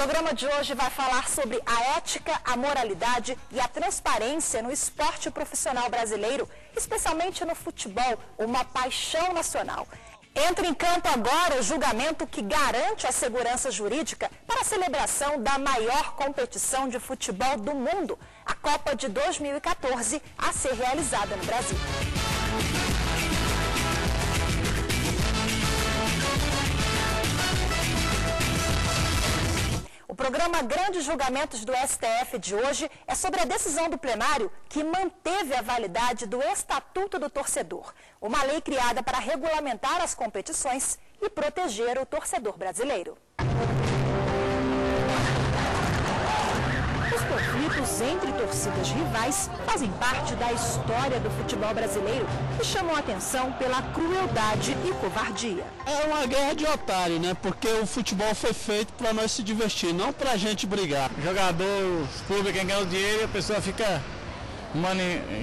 programa de hoje vai falar sobre a ética, a moralidade e a transparência no esporte profissional brasileiro, especialmente no futebol, uma paixão nacional. Entra em campo agora o julgamento que garante a segurança jurídica para a celebração da maior competição de futebol do mundo, a Copa de 2014, a ser realizada no Brasil. O programa Grandes Julgamentos do STF de hoje é sobre a decisão do plenário que manteve a validade do Estatuto do Torcedor, uma lei criada para regulamentar as competições e proteger o torcedor brasileiro. Os conflitos entre torcidas rivais fazem parte da história do futebol brasileiro e chamam a atenção pela crueldade e covardia. É uma guerra de otário, né? Porque o futebol foi feito para nós se divertir, não para a gente brigar. Jogador, os clubes, quem ganha o dinheiro, a pessoa fica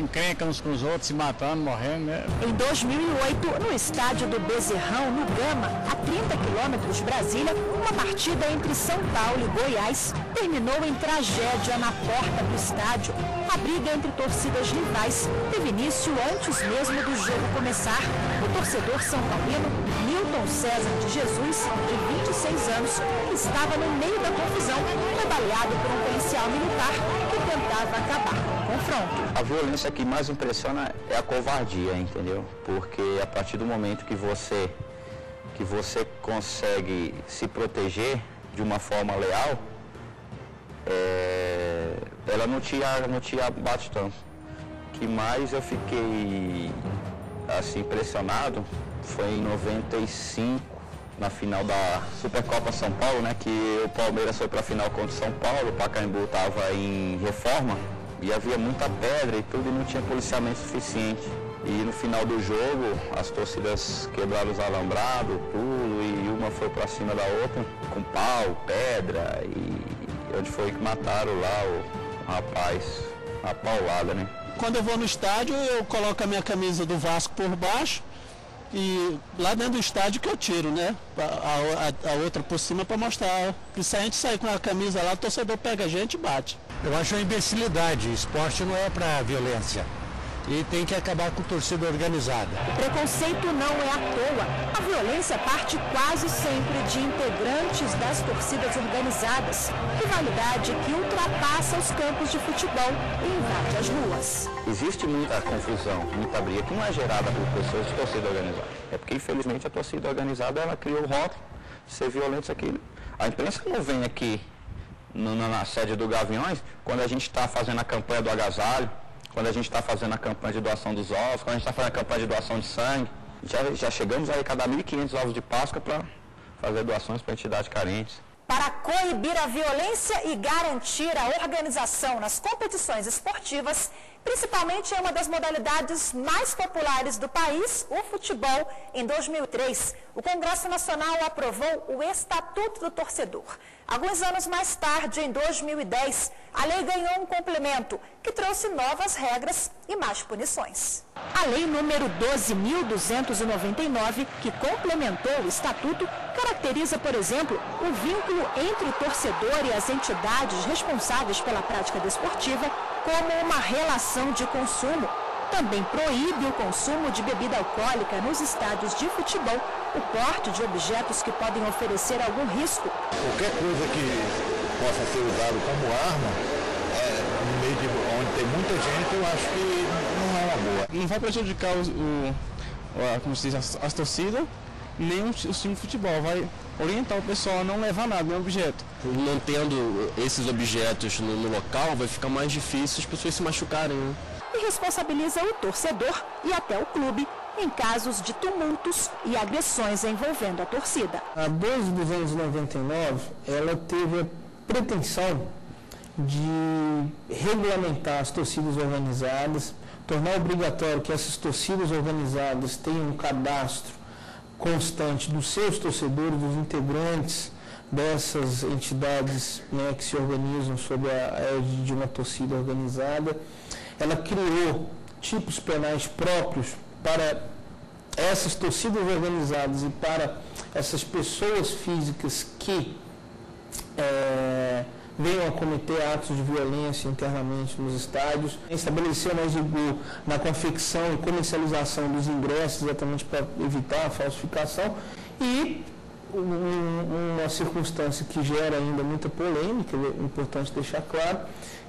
encrenca uns com os outros, se matando, morrendo, né? Em 2008, no estádio do Bezerrão, no Gama, a 30 quilômetros de Brasília, uma partida entre São Paulo e Goiás terminou em tragédia na porta do estádio. A briga entre torcidas rivais teve início antes mesmo do jogo começar. O torcedor são paulino, Milton César de Jesus, de 26 anos, estava no meio da confusão, foi baleado por um policial militar que tentava acabar com o confronto. A violência que mais impressiona é a covardia, entendeu? Porque a partir do momento que você consegue se proteger de uma forma leal, ela não te abate tanto. O que mais eu fiquei assim impressionado foi em 95, na final da Supercopa São Paulo, né? Que o Palmeiras foi para a final contra o São Paulo, o Pacaembu estava em reforma e havia muita pedra e tudo e não tinha policiamento suficiente. E no final do jogo, as torcidas quebraram os alambrados, tudo, e uma foi para cima da outra, com pau, pedra, e onde foi que mataram lá o rapaz, a paulada, né? Quando eu vou no estádio, eu coloco a minha camisa do Vasco por baixo e lá dentro do estádio que eu tiro, né? A outra por cima para mostrar que se a gente sair com a camisa lá, o torcedor pega a gente e bate. Eu acho uma imbecilidade. Esporte não é para violência. E tem que acabar com torcida organizada. O preconceito não é à toa. A violência parte quase sempre de integrantes das torcidas organizadas. Rivalidade que ultrapassa os campos de futebol e invade as ruas. Existe muita confusão, muita briga que não é gerada por pessoas de torcida organizada. É porque, infelizmente, a torcida organizada ela criou o rótulo de ser violento isso aqui. A imprensa não vem aqui na sede do Gaviões quando a gente está fazendo a campanha do agasalho, quando a gente está fazendo a campanha de doação dos ovos, quando a gente está fazendo a campanha de doação de sangue. Já chegamos a arrecadar 1.500 ovos de Páscoa para fazer doações para entidades carentes. Para coibir a violência e garantir a organização nas competições esportivas, principalmente em uma das modalidades mais populares do país, o futebol, em 2003, o Congresso Nacional aprovou o Estatuto do Torcedor. Alguns anos mais tarde, em 2010, a lei ganhou um complemento que trouxe novas regras e mais punições. A lei número 12.299, que complementou o Estatuto, caracteriza, por exemplo, o vínculo entre o torcedor e as entidades responsáveis pela prática desportiva como uma relação de consumo. Também proíbe o consumo de bebida alcoólica nos estádios de futebol, o porte de objetos que podem oferecer algum risco. Qualquer coisa que possa ser usado como arma, no meio de onde tem muita gente, eu acho que não é uma boa. Não vai prejudicar como se diz, as torcidas, nem o time de futebol. Vai orientar o pessoal a não levar nada, nenhum objeto. Não tendo esses objetos no local, vai ficar mais difícil as pessoas se machucarem, né? E responsabiliza o torcedor e até o clube em casos de tumultos e agressões envolvendo a torcida. A 12 dos anos 99, ela teve a pretensão de regulamentar as torcidas organizadas, tornar obrigatório que essas torcidas organizadas tenham um cadastro constante dos seus torcedores, dos integrantes dessas entidades, né, que se organizam sob a égide de uma torcida organizada. Ela criou tipos penais próprios para essas torcidas organizadas e para essas pessoas físicas que venham a cometer atos de violência internamente nos estádios, estabelecer mais rigor na confecção e comercialização dos ingressos, exatamente para evitar a falsificação, e uma circunstância que gera ainda muita polêmica, é importante deixar claro,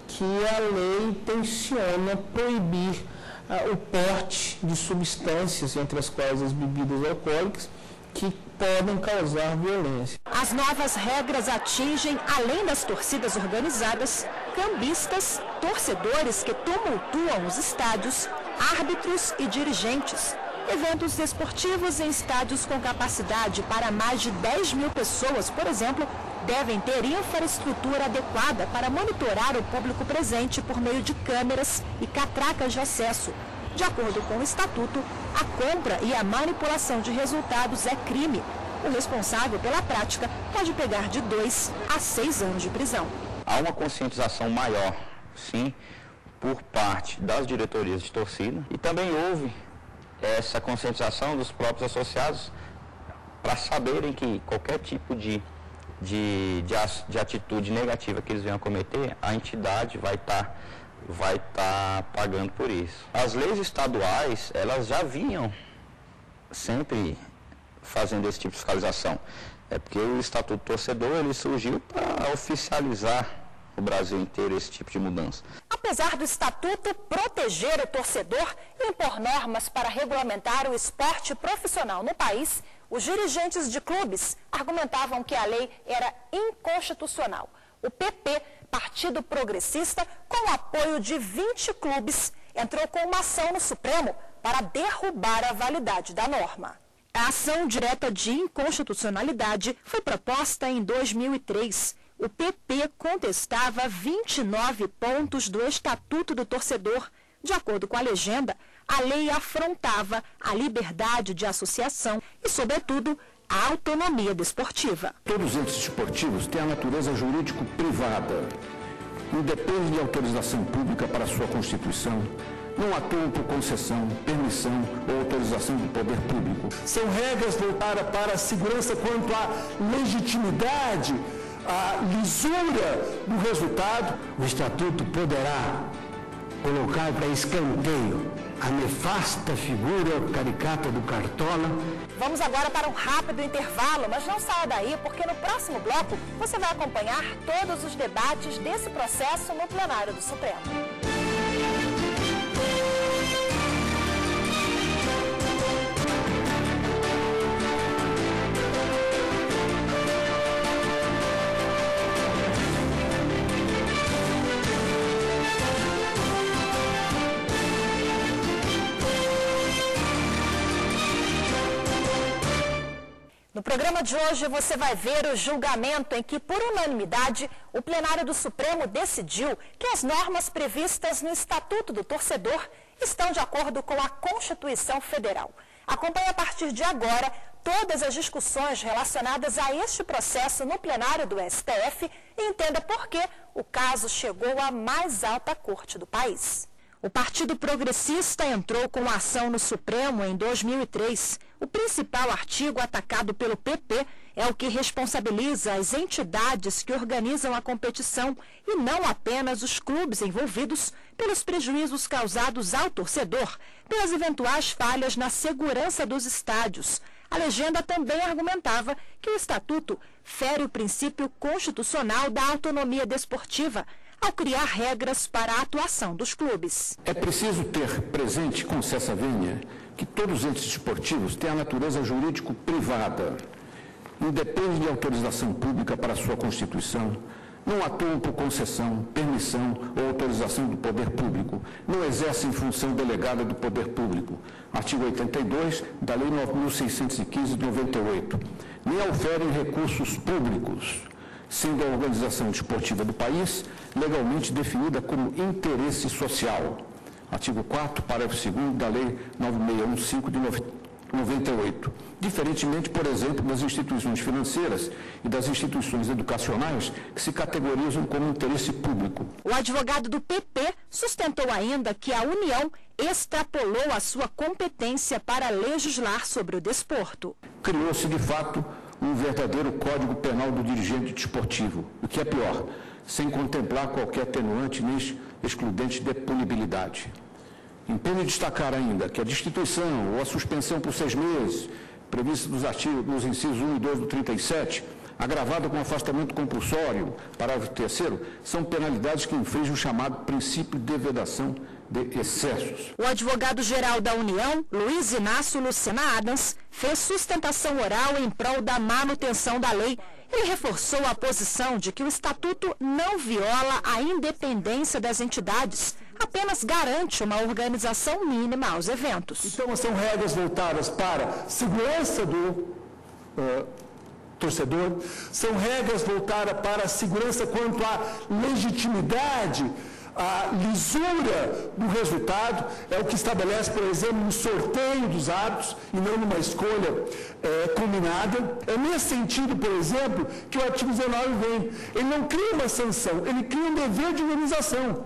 que a lei tenciona proibir o porte de substâncias, entre as quais as bebidas alcoólicas, que podem causar violência. As novas regras atingem, além das torcidas organizadas, cambistas, torcedores que tumultuam os estádios, árbitros e dirigentes. Eventos esportivos em estádios com capacidade para mais de 10 mil pessoas, por exemplo, devem ter infraestrutura adequada para monitorar o público presente por meio de câmeras e catracas de acesso. De acordo com o Estatuto, a compra e a manipulação de resultados é crime. O responsável pela prática pode pegar de 2 a 6 anos de prisão. Há uma conscientização maior, sim, por parte das diretorias de torcida, e também houve essa conscientização dos próprios associados para saberem que qualquer tipo de atitude negativa que eles venham a cometer, a entidade vai estar pagando por isso. As leis estaduais, elas já vinham sempre fazendo esse tipo de fiscalização. É porque o Estatuto Torcedor, ele surgiu para oficializar o Brasil inteiro esse tipo de mudança. Apesar do Estatuto proteger o torcedor e impor normas para regulamentar o esporte profissional no país, os dirigentes de clubes argumentavam que a lei era inconstitucional. O PP, Partido Progressista, com o apoio de 20 clubes, entrou com uma ação no Supremo para derrubar a validade da norma. A ação direta de inconstitucionalidade foi proposta em 2003. O PP contestava 29 pontos do Estatuto do Torcedor. De acordo com a legenda, a lei afrontava a liberdade de associação e, sobretudo, a autonomia desportiva. Todos os entes esportivos têm a natureza jurídico-privada. Não depende de autorização pública para sua constituição. Não atuam por concessão, permissão ou autorização do poder público. São regras voltadas para a segurança quanto à legitimidade, à lisura do resultado. O Estatuto poderá colocar para escanteio a nefasta figura caricata do Cartola. Vamos agora para um rápido intervalo, mas não saia daí, porque no próximo bloco você vai acompanhar todos os debates desse processo no plenário do Supremo. No programa de hoje você vai ver o julgamento em que, por unanimidade, o plenário do Supremo decidiu que as normas previstas no Estatuto do Torcedor estão de acordo com a Constituição Federal. Acompanhe a partir de agora todas as discussões relacionadas a este processo no plenário do STF e entenda por que o caso chegou à mais alta corte do país. O Partido Progressista entrou com a ação no Supremo em 2003. O principal artigo atacado pelo PP é o que responsabiliza as entidades que organizam a competição e não apenas os clubes envolvidos pelos prejuízos causados ao torcedor, pelas eventuais falhas na segurança dos estádios. A legenda também argumentava que o Estatuto fere o princípio constitucional da autonomia desportiva, ao criar regras para a atuação dos clubes. É preciso ter presente com cessa vênia que todos os entes esportivos têm a natureza jurídico-privada. Não depende de autorização pública para sua constituição. Não atuam por concessão, permissão ou autorização do poder público. Não exercem função delegada do poder público. Artigo 82 da Lei 9.615 de 98. Nem oferem recursos públicos, sendo a organização desportiva do país legalmente definida como interesse social. Artigo 4º, parágrafo 2º da Lei 9615 de 98. Diferentemente, por exemplo, das instituições financeiras e das instituições educacionais que se categorizam como interesse público. O advogado do PP sustentou ainda que a União extrapolou a sua competência para legislar sobre o desporto. Criou-se, de fato, um verdadeiro código penal do dirigente desportivo, o que é pior, sem contemplar qualquer atenuante nem excludente de punibilidade. Impõe destacar ainda que a destituição ou a suspensão por 6 meses, prevista nos incisos 1 e 2 do 37, agravada com afastamento compulsório, parágrafo 3º, são penalidades que infringem o chamado princípio de vedação de excessos. O advogado-geral da União, Luiz Inácio Lucena Adams, fez sustentação oral em prol da manutenção da lei. Ele reforçou a posição de que o Estatuto não viola a independência das entidades, apenas garante uma organização mínima aos eventos. Então, são regras voltadas para a segurança do torcedor, são regras voltadas para a segurança quanto à legitimidade, a lisura do resultado, é o que estabelece, por exemplo, no sorteio dos árbitros e não numa escolha combinada. É nesse sentido, por exemplo, que o artigo 19 vem. Ele não cria uma sanção, ele cria um dever de indenização.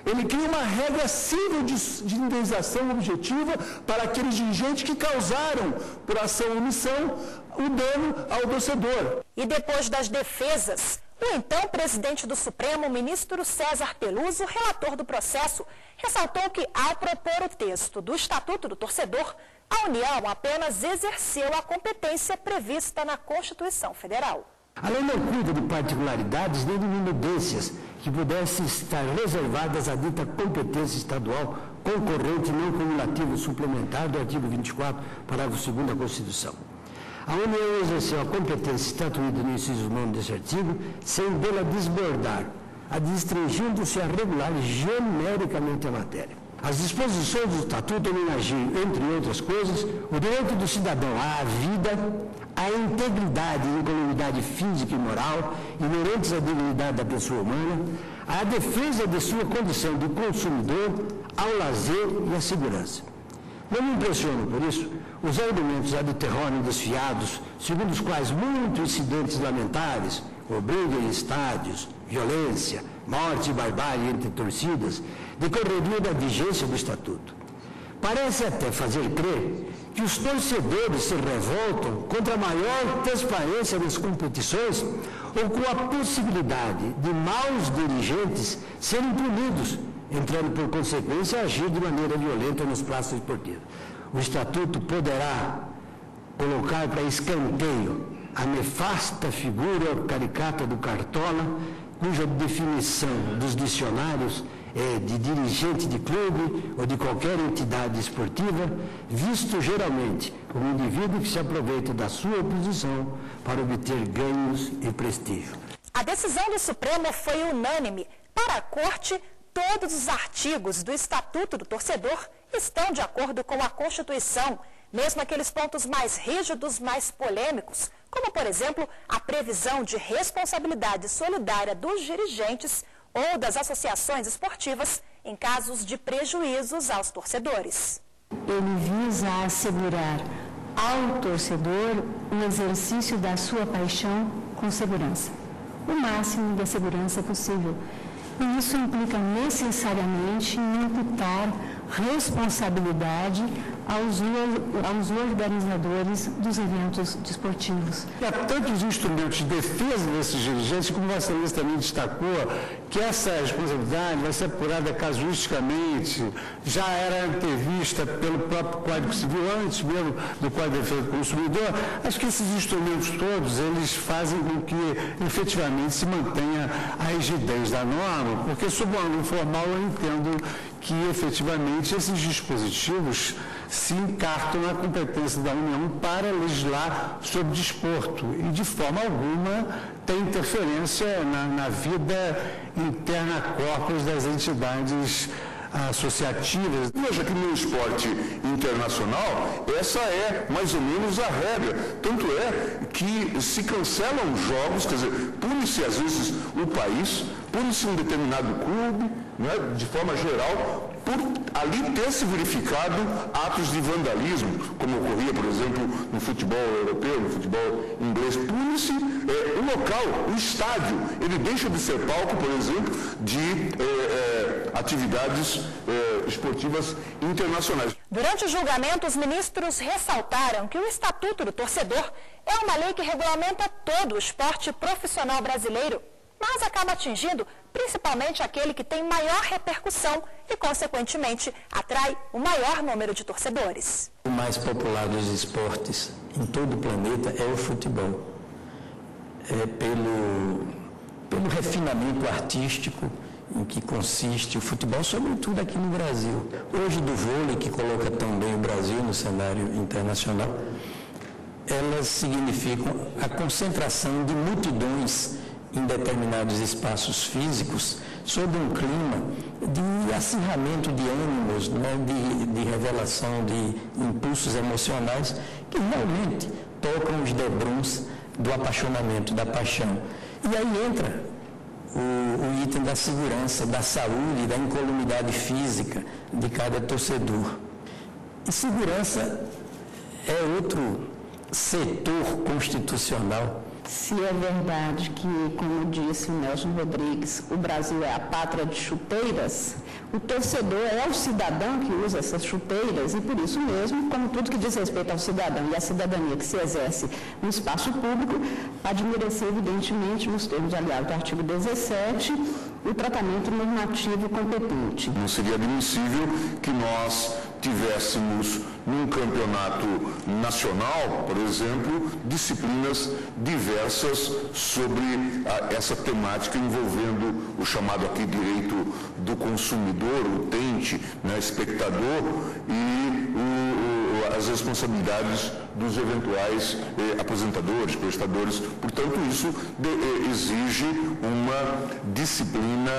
Ele cria uma regra civil de indenização objetiva para aqueles dirigentes que causaram, por ação ou omissão, o dano ao torcedor. E depois das defesas, o então presidente do Supremo, ministro César Peluso, relator do processo, ressaltou que, ao propor o texto do Estatuto do Torcedor, a União apenas exerceu a competência prevista na Constituição Federal. A lei não cuida de particularidades nem de minudências que pudessem estar reservadas à dita competência estadual concorrente não cumulativo suplementar do artigo 24, parágrafo 2º da Constituição. A União exerceu a competência estatuída no inciso 9 desse artigo sem dela desbordar, adstringindo-se a regular genericamente a matéria. As disposições do Estatuto homenageiam, entre outras coisas, o direito do cidadão à vida, à integridade e incoluidade física e moral inerentes à dignidade da pessoa humana, à defesa de sua condição de consumidor, ao lazer e à segurança. Não me impressionam, por isso, os argumentos ad terrorem desfiados, segundo os quais muitos incidentes lamentáveis, obriga em estádios, violência, morte e barbárie entre torcidas, decorreriam da vigência do Estatuto. Parece até fazer crer que os torcedores se revoltam contra a maior transparência nas competições ou com a possibilidade de maus dirigentes serem punidos, entrando por consequência a agir de maneira violenta nas praças esportivas. O Estatuto poderá colocar para escanteio a nefasta figura caricata do Cartola, cuja definição dos dicionários é de dirigente de clube ou de qualquer entidade esportiva, visto geralmente como indivíduo que se aproveita da sua posição para obter ganhos e prestígio. A decisão do Supremo foi unânime. Para a Corte, todos os artigos do Estatuto do Torcedor estão de acordo com a Constituição, mesmo aqueles pontos mais rígidos, mais polêmicos, como, por exemplo, a previsão de responsabilidade solidária dos dirigentes ou das associações esportivas em casos de prejuízos aos torcedores. Ele visa assegurar ao torcedor o exercício da sua paixão com segurança, o máximo da segurança possível. E isso implica necessariamente imputar responsabilidade aos organizadores dos eventos desportivos. Há tantos instrumentos de defesa desses dirigentes, como Vossa Excelência também destacou, que essa responsabilidade vai ser apurada casuisticamente, já era antevista pelo próprio Código Civil, antes mesmo do Código de Defesa do Consumidor. Acho que esses instrumentos todos, eles fazem com que efetivamente se mantenha a rigidez da norma, porque sob o ângulo formal eu entendo que efetivamente esses dispositivos se encartam na competência da União para legislar sobre desporto e de forma alguma tem interferência na vida interna corpus das entidades associativas. Veja que no esporte internacional, essa é mais ou menos a regra. Tanto é que se cancelam jogos, quer dizer, pune-se às vezes o país, pune-se um determinado clube, né, de forma geral, por ali ter se verificado atos de vandalismo, como ocorria, por exemplo, no futebol europeu, no futebol inglês. Pune-se o local, o estádio. Ele deixa de ser palco, por exemplo, de atividades esportivas internacionais. Durante o julgamento, os ministros ressaltaram que o Estatuto do Torcedor é uma lei que regulamenta todo o esporte profissional brasileiro, mas acaba atingindo principalmente aquele que tem maior repercussão e, consequentemente, atrai o maior número de torcedores. O mais popular dos esportes em todo o planeta é o futebol. Pelo refinamento artístico em que consiste o futebol, sobretudo aqui no Brasil. Hoje do vôlei, que coloca tão bem o Brasil no cenário internacional, elas significam a concentração de multidões em determinados espaços físicos, sob um clima de acirramento de ânimos, né, de revelação de impulsos emocionais que realmente tocam os debruns do apaixonamento, da paixão. E aí entra o item da segurança, da saúde, da incolumidade física de cada torcedor. E segurança é outro setor constitucional. Se é verdade que, como disse o Nelson Rodrigues, o Brasil é a pátria de chuteiras, o torcedor é o cidadão que usa essas chuteiras e, por isso mesmo, como tudo que diz respeito ao cidadão e à cidadania que se exerce no espaço público, admira-se, evidentemente, nos termos, aliás, do artigo 17, o tratamento normativo competente. Não seria admissível que nós tivéssemos num campeonato nacional, por exemplo, disciplinas diversas sobre essa temática envolvendo o chamado aqui direito do consumidor, utente, né, espectador e as responsabilidades dos eventuais apresentadores, prestadores. Portanto, isso exige uma disciplina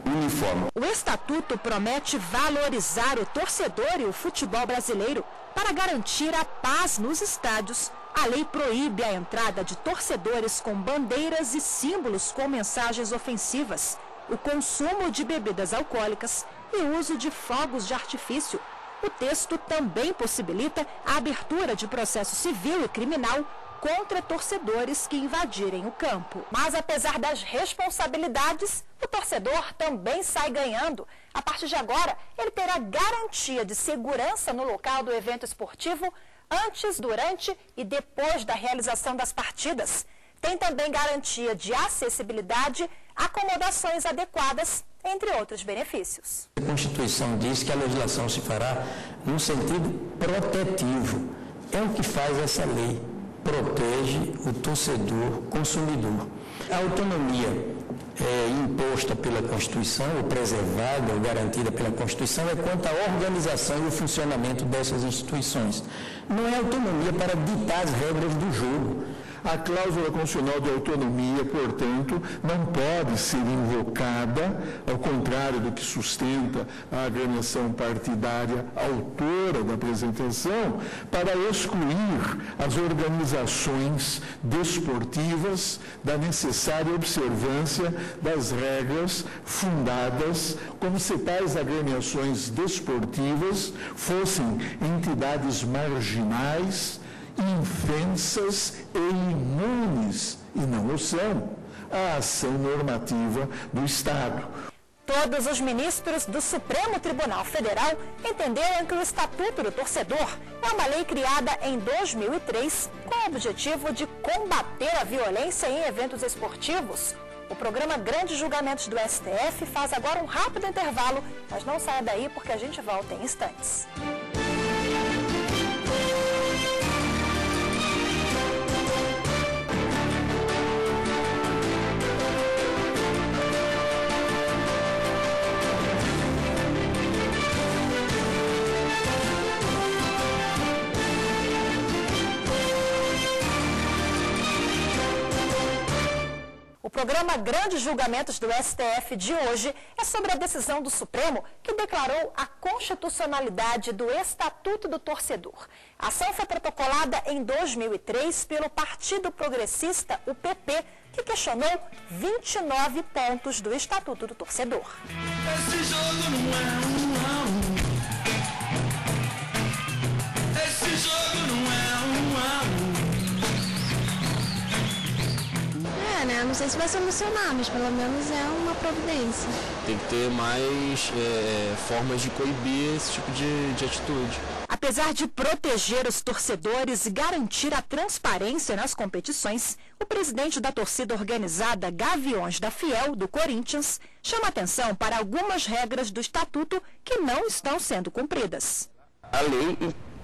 uniforme. O Estatuto promete valorizar o torcedor e o futebol brasileiro. Para garantir a paz nos estádios, a lei proíbe a entrada de torcedores com bandeiras e símbolos com mensagens ofensivas, o consumo de bebidas alcoólicas e o uso de fogos de artifício. O texto também possibilita a abertura de processo civil e criminal contra torcedores que invadirem o campo. Mas, apesar das responsabilidades, o torcedor também sai ganhando. A partir de agora, ele terá garantia de segurança no local do evento esportivo antes, durante e depois da realização das partidas. Tem também garantia de acessibilidade, acomodações adequadas, entre outros benefícios. A Constituição diz que a legislação se fará num sentido protetivo. É o que faz essa lei. Protege o torcedor consumidor. A autonomia imposta pela Constituição, ou preservada, ou garantida pela Constituição, é quanto à organização e o funcionamento dessas instituições. Não é autonomia para ditar as regras do jogo. A cláusula constitucional de autonomia, portanto, não pode ser invocada, ao contrário do que sustenta a agremiação partidária autora da apresentação, para excluir as organizações desportivas da necessária observância das regras fundadas, como se tais agremiações desportivas fossem entidades marginais, indefensas e imunes, e não o são, à ação normativa do Estado. Todos os ministros do Supremo Tribunal Federal entenderam que o Estatuto do Torcedor é uma lei criada em 2003 com o objetivo de combater a violência em eventos esportivos. O programa Grandes Julgamentos do STF faz agora um rápido intervalo, mas não saia daí porque a gente volta em instantes. O programa Grandes Julgamentos do STF de hoje é sobre a decisão do Supremo que declarou a constitucionalidade do Estatuto do Torcedor. A ação foi protocolada em 2003 pelo Partido Progressista, o PP, que questionou 29 pontos do Estatuto do Torcedor. Esse jogo não é Esse jogo não é né? Não sei se vai solucionar, mas pelo menos é uma providência. Tem que ter mais formas de coibir esse tipo de atitude. Apesar de proteger os torcedores e garantir a transparência nas competições, o presidente da torcida organizada Gaviões da Fiel, do Corinthians, chama atenção para algumas regras do estatuto que não estão sendo cumpridas. A lei,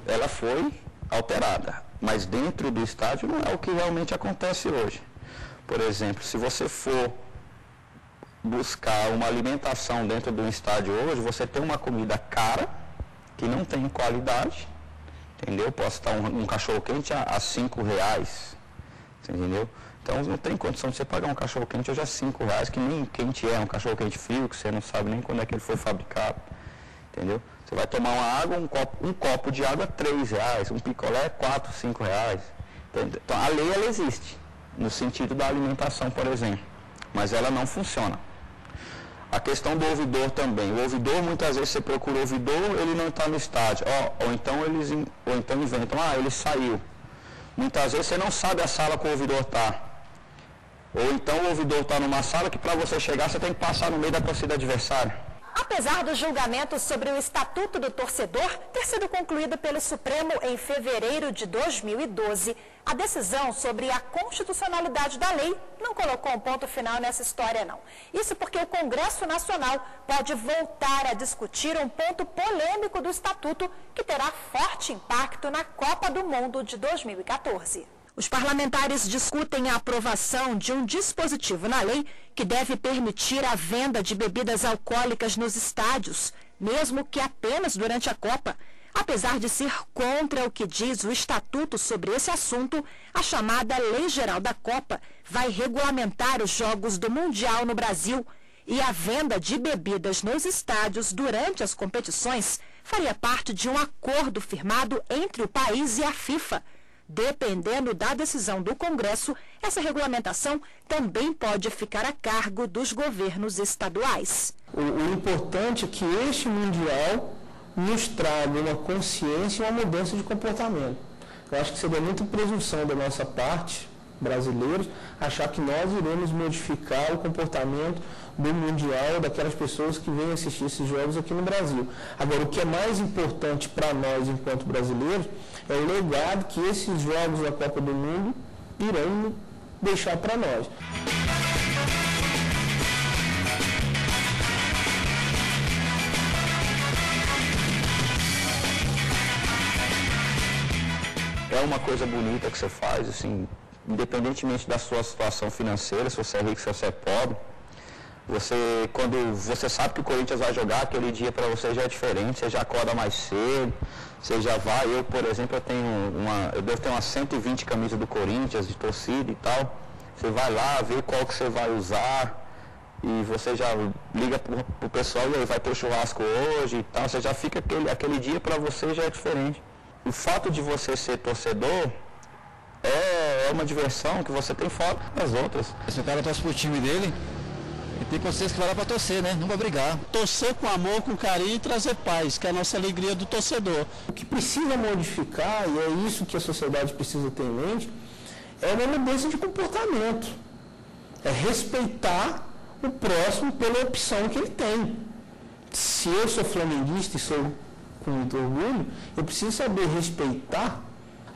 ela foi alterada, mas dentro do estádio não é o que realmente acontece hoje. Por exemplo, se você for buscar uma alimentação dentro do estádio hoje, você tem uma comida cara, que não tem qualidade, entendeu? Posso estar um cachorro-quente a R$5, entendeu? Então não tem condição de você pagar um cachorro-quente hoje a R$5, que nem quente é, um cachorro-quente frio, que você não sabe nem quando é que ele foi fabricado, entendeu? Você vai tomar uma água, um copo de água R$3, um picolé R$4, R$5, entendeu? Então a lei, ela existe, no sentido da alimentação, por exemplo, mas ela não funciona. A questão do ouvidor também. O ouvidor, muitas vezes você procura o ouvidor, ele não está no estádio. Ou então inventam, ele saiu. Muitas vezes você não sabe a sala que o ouvidor está. Ou então o ouvidor está numa sala que para você chegar você tem que passar no meio da torcida adversária. Apesar do julgamento sobre o Estatuto do Torcedor ter sido concluído pelo Supremo em fevereiro de 2012, a decisão sobre a constitucionalidade da lei não colocou um ponto final nessa história, não. Isso porque o Congresso Nacional pode voltar a discutir um ponto polêmico do Estatuto que terá forte impacto na Copa do Mundo de 2014. Os parlamentares discutem a aprovação de um dispositivo na lei que deve permitir a venda de bebidas alcoólicas nos estádios, mesmo que apenas durante a Copa. Apesar de ser contra o que diz o Estatuto sobre esse assunto, a chamada Lei Geral da Copa vai regulamentar os jogos do Mundial no Brasil e a venda de bebidas nos estádios durante as competições faria parte de um acordo firmado entre o país e a FIFA. Dependendo da decisão do Congresso, essa regulamentação também pode ficar a cargo dos governos estaduais. O importante é que este Mundial nos traga uma consciência e uma mudança de comportamento. Eu acho que seria muita presunção da nossa parte, brasileiros, achar que nós iremos modificar o comportamento do Mundial, daquelas pessoas que vêm assistir esses jogos aqui no Brasil. Agora, o que é mais importante para nós, enquanto brasileiros, é o legado que esses jogos da Copa do Mundo irão deixar para nós. É uma coisa bonita que você faz, assim, independentemente da sua situação financeira, se você é rico, se você é pobre, quando você sabe que o Corinthians vai jogar, aquele dia para você já é diferente, você já acorda mais cedo, você já vai. Eu, por exemplo, eu devo ter umas 120 camisas do Corinthians, de torcida e tal. Você vai lá, vê qual que você vai usar e você já liga pro pessoal e aí vai ter churrasco hoje e tal. Você já fica aquele dia para você já é diferente. O fato de você ser torcedor é uma diversão que você tem fora das outras. Se o cara torce pro time dele, ele tem consciência que vai lá para torcer, né? Não vai brigar. Torcer com amor, com carinho e trazer paz, que é a nossa alegria do torcedor. O que precisa modificar, e é isso que a sociedade precisa ter em mente, é uma mudança de comportamento. É respeitar o próximo pela opção que ele tem. Se eu sou flamenguista e sou com muito orgulho, eu preciso saber respeitar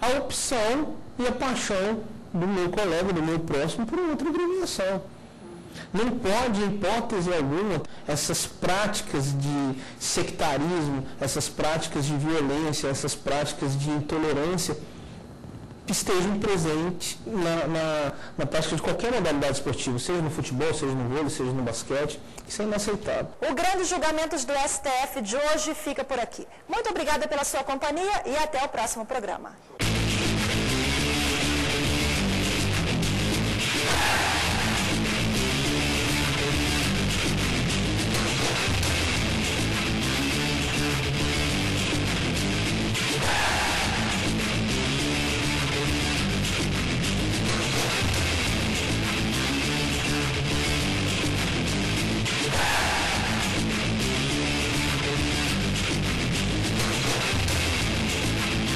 a opção e a paixão do meu colega, do meu próximo, por outra agremiação. Não pode, em hipótese alguma, essas práticas de sectarismo, essas práticas de violência, essas práticas de intolerância estejam presentes na prática de qualquer modalidade esportiva, seja no futebol, seja no vôlei, seja no basquete. Isso é inaceitável. O Grande Julgamentos do STF de hoje fica por aqui. Muito obrigada pela sua companhia e até o próximo programa.